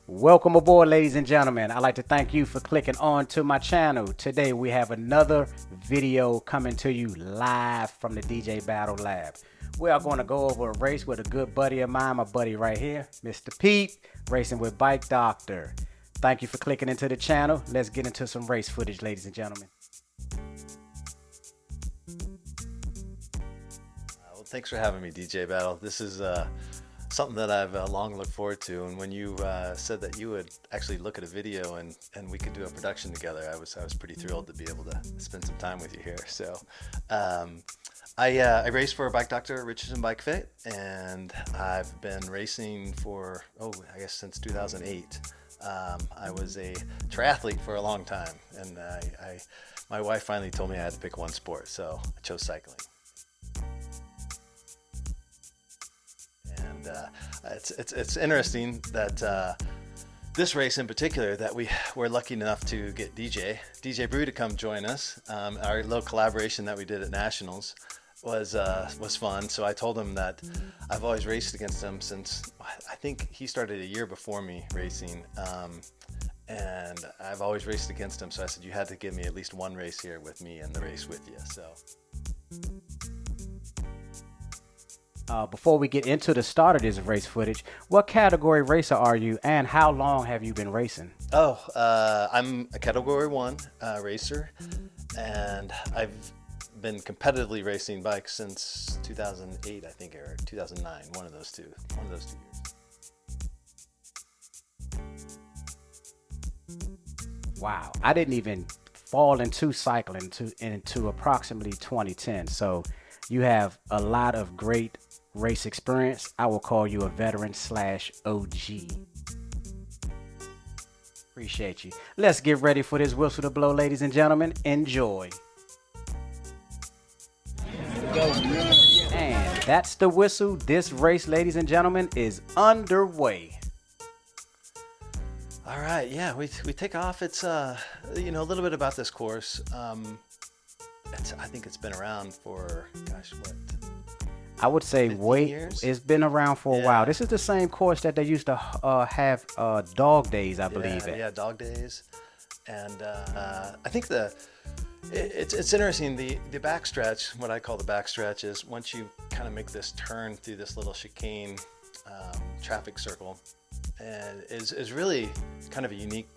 Welcome aboard, ladies and gentlemen. I'd like to thank you for clicking on to my channel. Today we have another video coming to you live from the DJ Battle Lab. We are going to go over a race with a good buddy of mine, my buddy right here, Mr. Pete, racing with Bike Doctor. Thank you for clicking into the channel. Let's get into some race footage, ladies and gentlemen. Well, thanks for having me, DJ Battle. This is something that I've long looked forward to, and when you said that you would actually look at a video and we could do a production together, I was pretty thrilled to be able to spend some time with you here. So I race for Bike Doctor, Richardson Bike Fit, and I've been racing for I guess since 2008. I was a triathlete for a long time, and my wife finally told me I had to pick one sport, so I chose cycling. It's interesting that this race in particular, that we're lucky enough to get DJ Brew to come join us. Our little collaboration that we did at Nationals was fun. So I told him that I've always raced against him since I think he started a year before me racing, and I've always raced against him. So I said, you had to give me at least one race here with me and the race with you. So. Before we get into the start of this race footage, what category racer are you and how long have you been racing? I'm a category 1 racer, and I've been competitively racing bikes since 2008, I think, or 2009, one of those two years. Wow, I didn't even fall into cycling into approximately 2010, so you have a lot of great race experience. I will call you a veteran / OG. Appreciate you. Let's get ready for this whistle to blow, ladies and gentlemen. Enjoy. And that's the whistle. This race, ladies and gentlemen, is underway. All right, yeah, we take off. It's a little bit about this course. I think it's been around for, what? I would say years? It's been around for a while. This is the same course that they used to have dog days, I believe. Yeah, dog days. And I think it's interesting. The backstretch, what I call the backstretch, is once you kind of make this turn through this little chicane traffic circle, and is really kind of a unique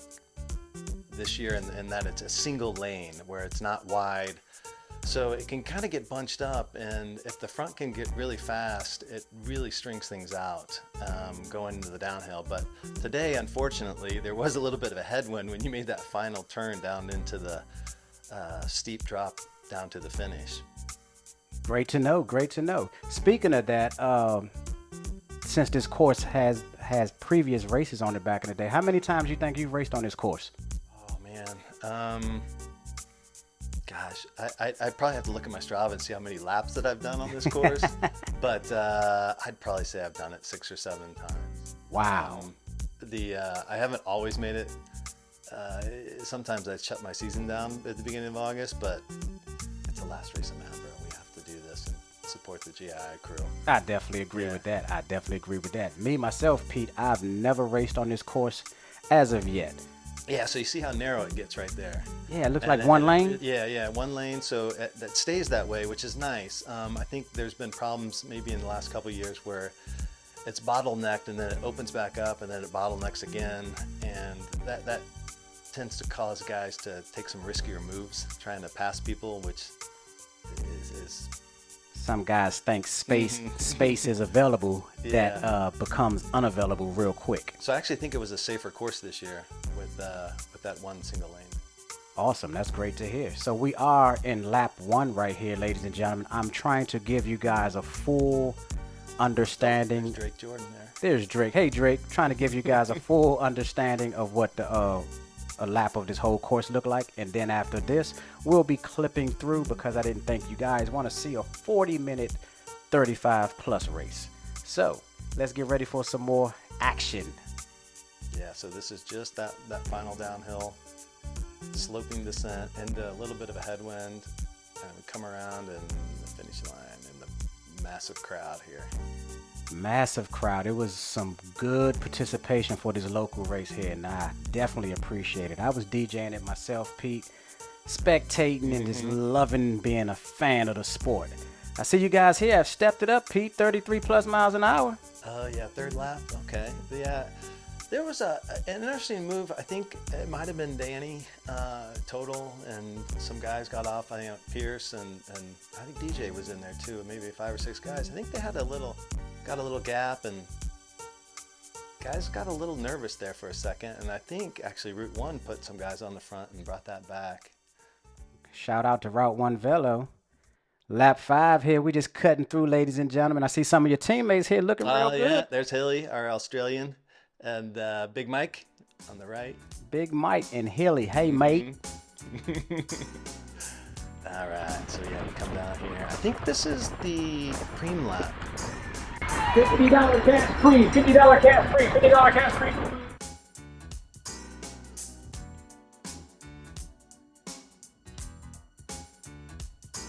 this year in that it's a single lane where it's not wide. So it can kind of get bunched up, and if the front can get really fast, it really strings things out going into the downhill. But today, unfortunately, there was a little bit of a headwind when you made that final turn down into the steep drop down to the finish. Great to know. Great to know. Speaking of that, since this course has previous races on it back in the day, how many times you think you've raced on this course? Oh, man. Gosh, I probably have to look at my Strava and see how many laps that I've done on this course, but I'd probably say I've done it 6 or 7 times. Wow. I haven't always made it. Sometimes I shut my season down at the beginning of August, but it's the last race I'm at, bro. We have to do this and support the GI crew. I definitely agree with that. Me, myself, Pete, I've never raced on this course as of yet. Yeah, so you see how narrow it gets right there. Yeah, it looks like one lane. Yeah, one lane. So that stays that way, which is nice. I think there's been problems maybe in the last couple of years where it's bottlenecked and then it opens back up and then it bottlenecks again, and that tends to cause guys to take some riskier moves trying to pass people, which is some guys think space is available that becomes unavailable real quick. So I actually think it was a safer course this year with that one single lane. Awesome, that's great to hear. So we are in lap 1 right here, ladies and gentlemen. I'm trying to give you guys a full understanding. There's Drake Jordan there. There's Drake. Hey Drake, trying to give you guys a full understanding of what a lap of this whole course look like, and then after this we'll be clipping through because I didn't think you guys want to see a 40-minute 35+ race. So let's get ready for some more action. Yeah, so this is just that final downhill, sloping descent into a little bit of a headwind, and we come around and the finish line and the massive crowd here. Massive crowd. It was some good participation for this local race here, and I definitely appreciate it. I was DJing it myself, Pete, spectating and just loving being a fan of the sport. I see you guys here have stepped it up, Pete, 33 plus miles an hour. Oh, yeah, third lap. Okay. Yeah. There was an interesting move. I think it might have been Danny total, and some guys got off. I think Pierce and I think DJ was in there too. Maybe 5 or 6 guys. I think they had got a little gap, and guys got a little nervous there for a second. And I think actually Route 1 put some guys on the front and brought that back. Shout out to Route 1 Velo. Lap 5 here. We just cutting through, ladies and gentlemen. I see some of your teammates here looking real good. Yeah, there's Hilly, our Australian. And Big Mike on the right. Big Mike and Hilly. Hey, mate. All right. So, yeah, we come down here. I think this is the preem lap. $50 cash free. $50 cash free. $50 cash free.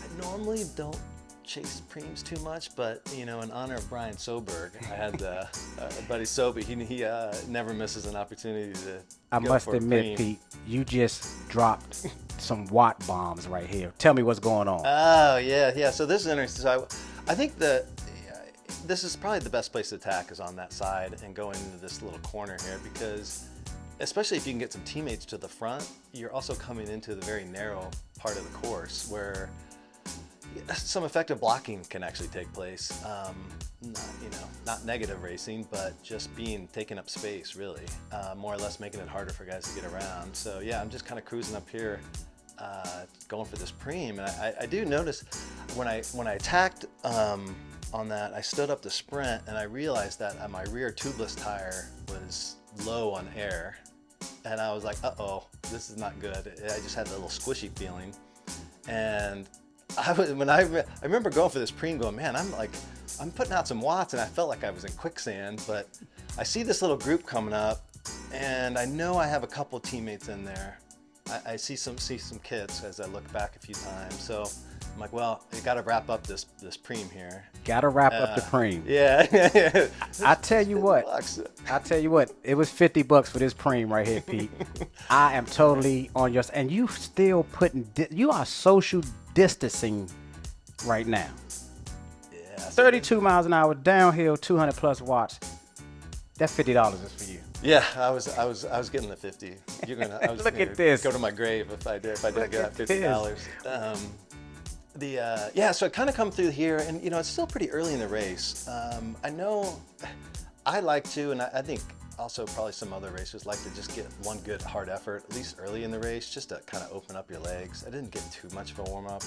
I normally don't chase preems too much, but in honor of Brian Soberg, I had buddy Sobe. He never misses an opportunity to. I must admit, Pete, you just dropped some watt bombs right here. Tell me what's going on. Oh yeah. So this is interesting. So I think that this is probably the best place to attack is on that side and go into this little corner here, because especially if you can get some teammates to the front, you're also coming into the very narrow part of the course where some effective blocking can actually take place. Not negative racing, but just taking up space, really, more or less making it harder for guys to get around. So yeah, I'm just kind of cruising up here, going for this preem, and I do notice when I attacked on that, I stood up to sprint, and I realized that my rear tubeless tire was low on air, and I was like, uh-oh, this is not good. I just had a little squishy feeling, and I remember going for this preem going, man, I'm putting out some watts, and I felt like I was in quicksand. But I see this little group coming up, and I know I have a couple teammates in there. I see some kits as I look back a few times. So I'm like, well, you got to wrap up this preem here. Got to wrap up the preem. Yeah. I tell you what, it was $50 for this preem right here, Pete. I am totally on your, and you still you are social distancing right now. Yeah. 32 miles an hour downhill, 200 plus watts. That $50 is for you. Yeah, I was getting the 50. Look at this. Go to my grave if I did get that $50. So I kind of come through here, and it's still pretty early in the race. I know I like to, and I think also probably some other racers like to just get one good hard effort, at least early in the race, just to kind of open up your legs. I didn't get too much of a warm up.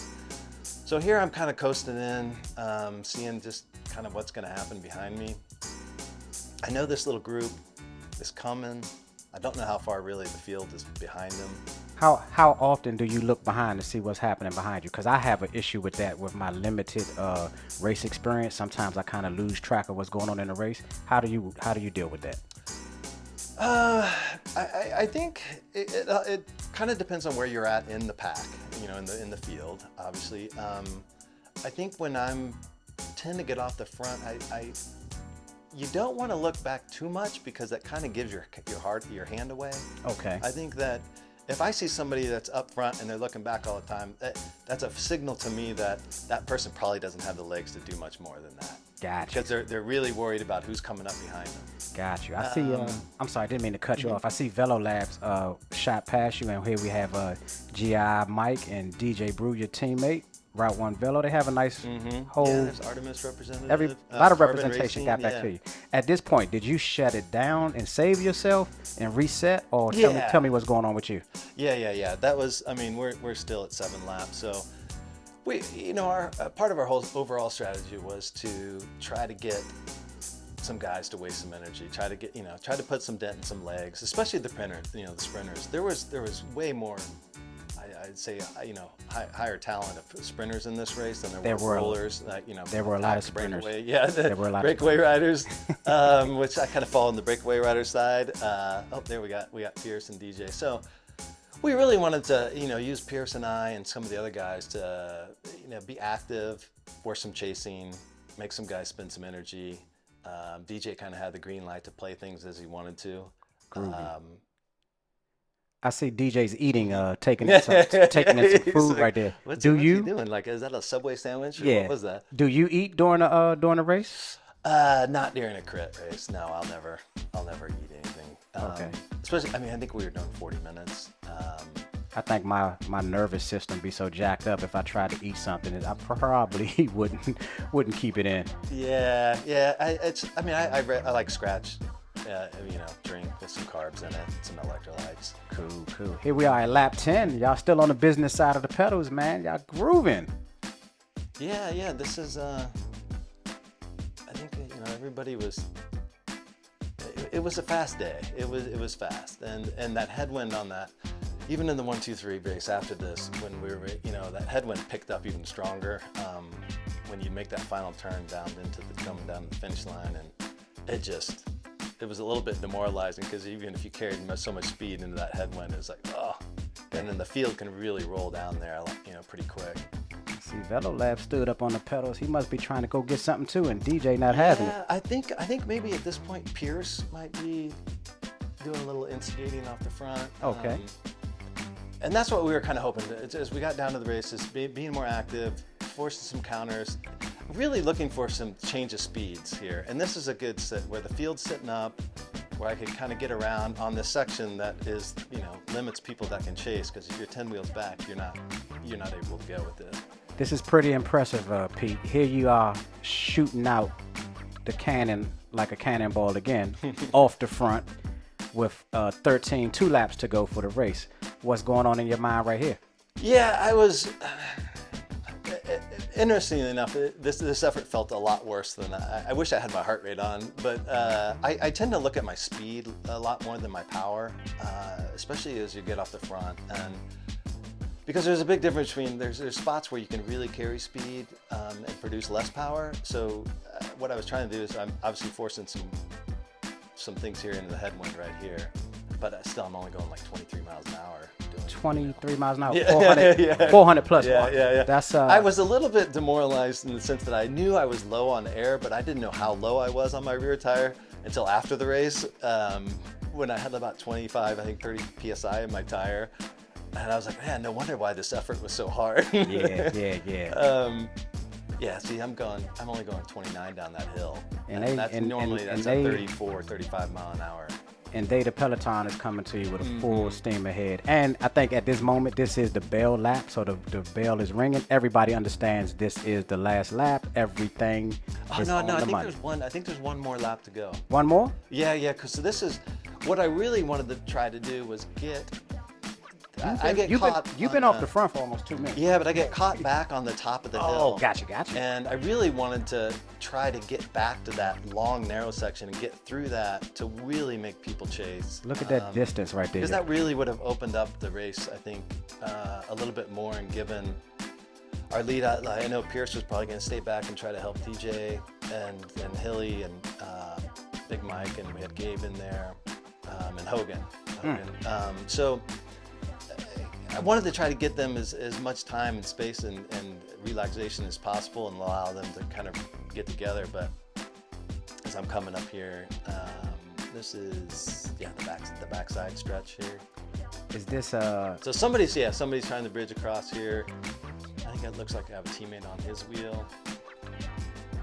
So here I'm kind of coasting in, seeing just kind of what's going to happen behind me. I know this little group is coming. I don't know how far really the field is behind them. How often do you look behind to see what's happening behind you? Because I have an issue with that with my limited race experience. Sometimes I kind of lose track of what's going on in the race. How do you deal with that? I think it kind of depends on where you're at in the pack, in the field, obviously. I think when tend to get off the front, you don't want to look back too much, because that kind of gives your hand away. Okay. I think that if I see somebody that's up front and they're looking back all the time, that's a signal to me that that person probably doesn't have the legs to do much more than that. Gotcha. Because they're really worried about who's coming up behind them. Got you. I see. I'm sorry, I didn't mean to cut you off. I see Velo Labs shot past you, and here we have GI Mike and DJ Brew, your teammate. Route 1 Velo. They have a nice whole. Yeah, there's Artemis representative. A lot of Carbon representation Racing, got back to you. At this point, did you shut it down and save yourself and reset, or tell me what's going on with you? Yeah. That was. I mean, we're still at 7 laps, so we, our part of our whole overall strategy was to try to get some guys to waste some energy, try to put some dent in some legs, especially the sprinters. There was way more. I'd say, higher talent of sprinters in this race than there were rollers. There were a lot of sprinters. There were a lot breakaway riders, which I kind of fall on the breakaway rider side. There we got Pierce and DJ. So we really wanted to, use Pierce and I and some of the other guys to, be active, force some chasing, make some guys spend some energy, DJ kind of had the green light to play things as he wanted to. I see DJ's eating, taking in some food like, right there. What's Do he you? doing? Like, is that a Subway sandwich? Or Yeah. What was that? Do you eat during a race? Not during a crit race. No, I'll never eat anything. Okay. Especially, I mean, I think we were doing 40 minutes. I think my nervous system be so jacked up if I tried to eat something that I probably wouldn't keep it in. Yeah. I like scratch. Drink with some carbs in it, some electrolytes. Cool. Here we are at lap 10. Y'all still on the business side of the pedals, man. Y'all grooving. Yeah. This is. I think everybody was. It was a fast day. It was fast, and that headwind on that. Even in the 1-2-3 race after this, when we were, that headwind picked up even stronger when you make that final turn coming down the finish line, and it was a little bit demoralizing because even if you carried so much speed into that headwind, it was like, oh, and then the field can really roll down there, pretty quick. See, VeloLab stood up on the pedals. He must be trying to go get something too, and DJ not having it. I think maybe at this point Pierce might be doing a little instigating off the front. Okay. And that's what we were kind of hoping to, as we got down to the races, being more active, forcing some counters, really looking for some change of speeds here. And this is a good sit where the field's sitting up, where I could kind of get around on this section that is, limits people that can chase, because if you're 10 wheels back, you're not able to go with it. This is pretty impressive, Pete. Here you are shooting out the cannon like a cannonball again, off the front with 2 laps to go for the race. What's going on in your mind right here? Yeah, I was. Interestingly enough, this effort felt a lot worse than I wish I had my heart rate on, but I tend to look at my speed a lot more than my power, especially as you get off the front, and because there's a big difference between there's spots where you can really carry speed and produce less power. So what I was trying to do is I'm obviously forcing some things here into the headwind right here, but still I'm only going like 23 miles an hour. 23 miles an hour, Yeah, 400, 400 plus. Yeah. That's I was a little bit demoralized in the sense that I knew I was low on air, but I didn't know how low I was on my rear tire until after the race, when I had about 25, I think 30 PSI in my tire. And I was like, man, no wonder why this effort was so hard. Yeah. Yeah, see, I'm only going 29 down that hill. And that's normally at 34, 35 mile an hour. And the Peloton is coming to you with a full steam ahead. And I think at this moment, this is the bell lap. So the bell is ringing. Everybody understands this is the last lap. Everything is on the money. I think there's one more lap to go. One more? Yeah, because this is what I really wanted to try to do was get. You've been off the front for almost 2 minutes. Yeah, but I get caught back on the top of the hill. Oh, gotcha. And I really wanted to try to get back to that long, narrow section and get through that to really make people chase. Look at that distance right there. Because that really would have opened up the race, I think, a little bit more and given our lead. I know Pierce was probably going to stay back and try to help DJ and Hilly and Big Mike, and we had Gabe in there and Hogan. So I wanted to try to get them as much time and space and relaxation as possible and allow them to kind of get together. But as I'm coming up here, this is the backside stretch here. Is this So somebody's trying to bridge across here. I think it looks like I have a teammate on his wheel.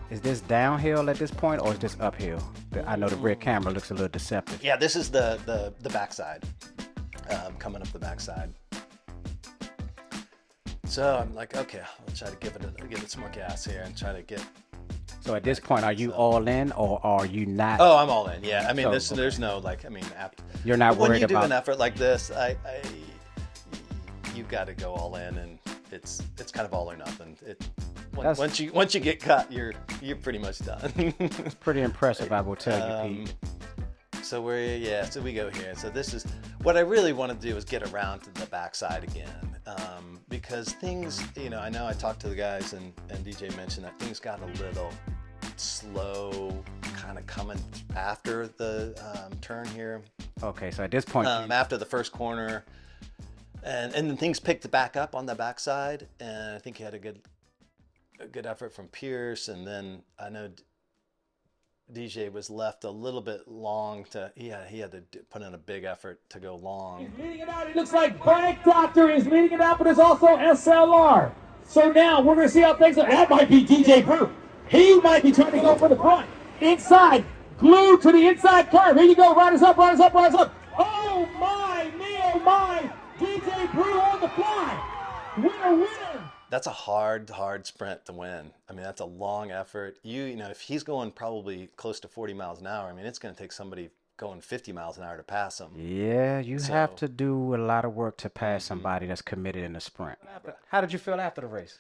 Is this downhill at this point, or is this uphill? I know the rear camera looks a little deceptive. Yeah, this is the backside. Coming up the backside. So I'm like, okay, I'll try to give it some more gas here and try to get. So at this point, are you all in, or are you not? Oh, I'm all in. Yeah, I mean, So, there's no you're not worried when you about do an effort like this, you got to go all in, and it's kind of all or nothing. Once you get cut, you're pretty much done. It's pretty impressive, I will tell you, Pete. So we go here. So this is what I really want to do is get around to the backside again, because things, I know I talked to the guys and DJ mentioned that things got a little slow, kind of coming after the turn here. Okay, so at this point, after the first corner, and then things picked back up on the backside, and I think he had a good effort from Pierce, and then I know DJ was left a little bit long to. He had to put in a big effort to go long. He's leading it out. It looks like Bike Doctor is leading it out, but there's also SLR. So now we're going to see how things are. That might be DJ Proof. He might be trying to go for the front. Inside, glued to the inside curve. Here you go. Riders up, riders up, riders up. Oh my, me, oh my. DJ Proof on the fly. Winner, winner. That's a hard sprint to win. I mean, that's a long effort. You know, if he's going probably close to 40 miles an hour, I mean, it's going to take somebody going 50 miles an hour to pass him. Yeah, you have to do a lot of work to pass somebody that's committed in the sprint. How did you feel after the race?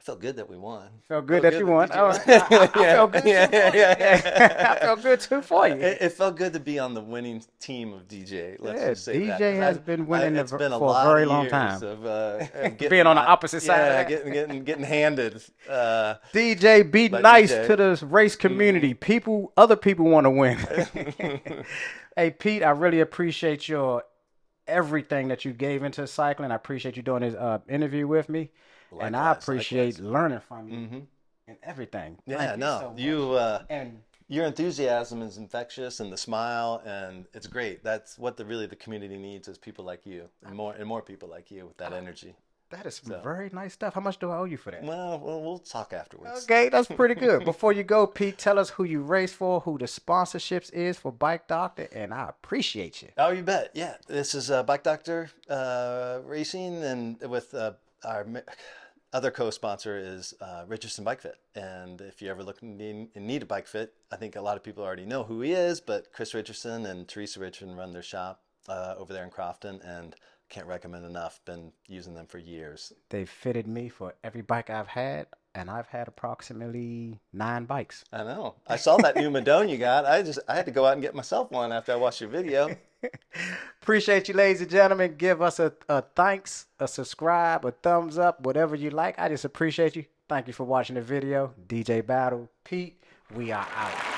I felt good that we won. Felt good that you won. I felt good too. I felt good too for you. It felt good to be on the winning team of DJ. Let's just say that. DJ has been winning it's been for a very long time. Of, being on the opposite side. Getting handed. DJ, be nice to the race community. Other people want to win. Hey, Pete, I really appreciate your everything that you gave into cycling. I appreciate you doing this interview with me. Likewise, and I appreciate learning from you and everything. Yeah, your enthusiasm is infectious, and the smile, and it's great. That's what the community needs is people like you, and more people like you with that energy. That is some very nice stuff. How much do I owe you for that? Well, we'll talk afterwards. Okay, that's pretty good. Before you go, Pete, tell us who you race for, who the sponsorships is for Bike Doctor, and I appreciate you. Oh, you bet. Yeah, this is Bike Doctor Racing, and with our other co-sponsor is Richardson Bike Fit. And if you ever look in need a bike fit, I think a lot of people already know who he is, but Chris Richardson and Teresa Richardson run their shop over there in Crofton, and can't recommend enough. Been using them for years. They've fitted me for every bike I've had, and I've had approximately 9 bikes. I know. I saw that new Madone you got. I had to go out and get myself one after I watched your video. Appreciate you, ladies and gentlemen. Give us a thanks, a subscribe, a thumbs up, whatever you like. I just appreciate you. Thank you for watching the video. DJ Battle, Pete, we are out.